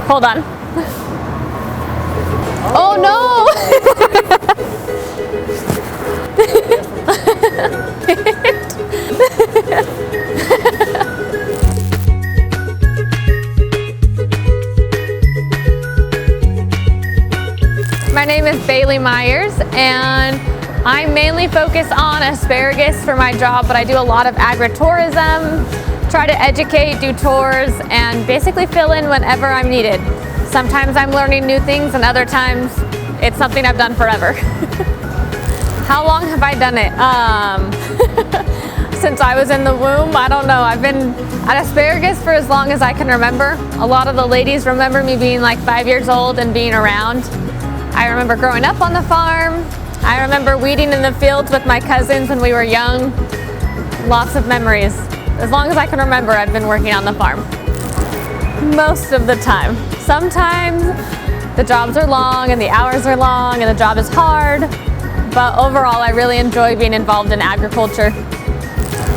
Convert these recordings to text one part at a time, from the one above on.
Hold on. Oh no! My name is Bailey Myers, and I mainly focus on asparagus for my job, but I do a lot of agritourism, try to educate, do tours, and basically fill in whenever I'm needed. Sometimes I'm learning new things, and other times it's something I've done forever. How long have I done it? Since I was in the womb, I don't know. I've been at asparagus for as long as I can remember. A lot of the ladies remember me being like 5 years old and being around. I remember growing up on the farm. I remember weeding in the fields with my cousins when we were young. Lots of memories. As long as I can remember, I've been working on the farm. Most of the time. Sometimes the jobs are long and the hours are long and the job is hard, but overall I really enjoy being involved in agriculture.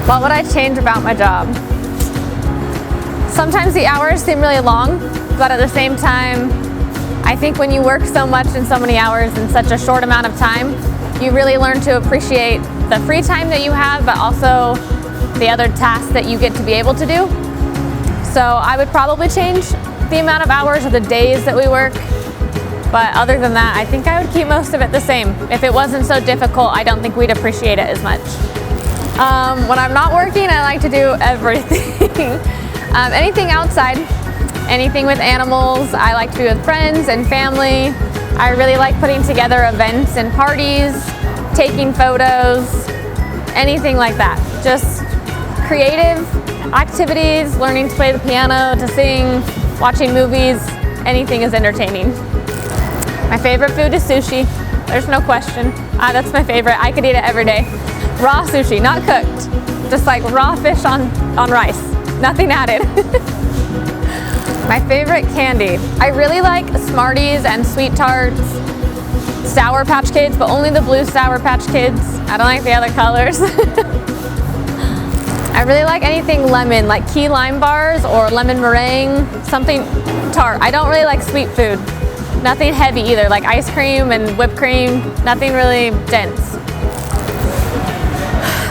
What would I change about my job? Sometimes the hours seem really long, but at the same time, I think when you work so much and so many hours in such a short amount of time, you really learn to appreciate the free time that you have, but also the other tasks that you get to be able to do. So I would probably change the amount of hours or the days that we work. But other than that, I think I would keep most of it the same. If it wasn't so difficult, I don't think we'd appreciate it as much. When I'm not working, I like to do everything. Anything outside. Anything with animals, I like to be with friends and family. I really like putting together events and parties, taking photos, anything like that. Just creative activities, learning to play the piano, to sing, watching movies, anything is entertaining. My favorite food is sushi. There's no question. That's my favorite. I could eat it every day. Raw sushi, not cooked. Just like raw fish on rice. Nothing added. My favorite candy. I really like Smarties and Sweet Tarts, Sour Patch Kids, but only the blue Sour Patch Kids. I don't like the other colors. I really like anything lemon, like key lime bars or lemon meringue, something tart. I don't really like sweet food. Nothing heavy either, like ice cream and whipped cream, nothing really dense.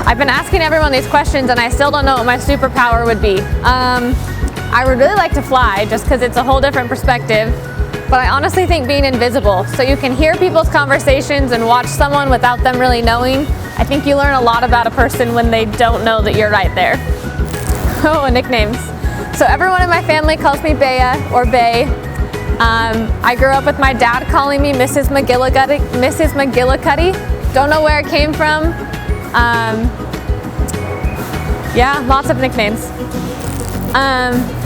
I've been asking everyone these questions and I still don't know what my superpower would be. I would really like to fly just because it's a whole different perspective, but I honestly think being invisible, so you can hear people's conversations and watch someone without them really knowing. I think you learn a lot about a person when they don't know that you're right there. Oh, nicknames. So everyone in my family calls me Bea or Bay. I grew up with my dad calling me Mrs. McGillicuddy. Don't know where it came from. Yeah, lots of nicknames.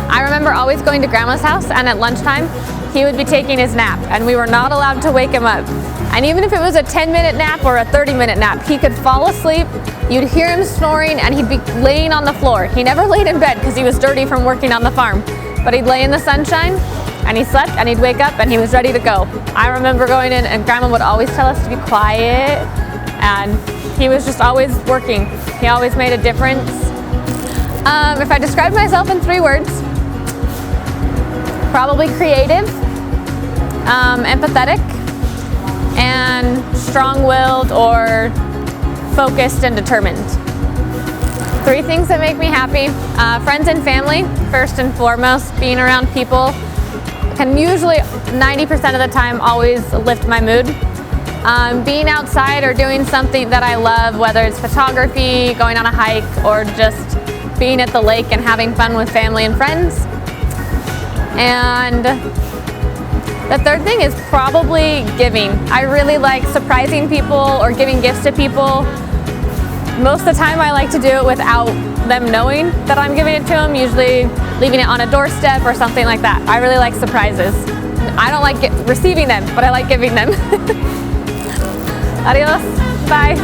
I remember always going to Grandma's house, and at lunchtime, he would be taking his nap, and we were not allowed to wake him up. And even if it was a 10-minute nap or a 30-minute nap, he could fall asleep, you'd hear him snoring, and he'd be laying on the floor. He never laid in bed because he was dirty from working on the farm, but he'd lay in the sunshine, and he slept, and he'd wake up, and he was ready to go. I remember going in, and Grandma would always tell us to be quiet, and he was just always working. He always made a difference. If I described myself in 3 words, probably creative, empathetic, and strong-willed or focused and determined. 3 things that make me happy. Friends and family, first and foremost. Being around people can usually 90% of the time always lift my mood. Being outside or doing something that I love, whether it's photography, going on a hike, or just being at the lake and having fun with family and friends. And the 3rd thing is probably giving. I really like surprising people or giving gifts to people. Most of the time I like to do it without them knowing that I'm giving it to them, usually leaving it on a doorstep or something like that. I really like surprises. I don't like receiving them, but I like giving them. Adios, bye.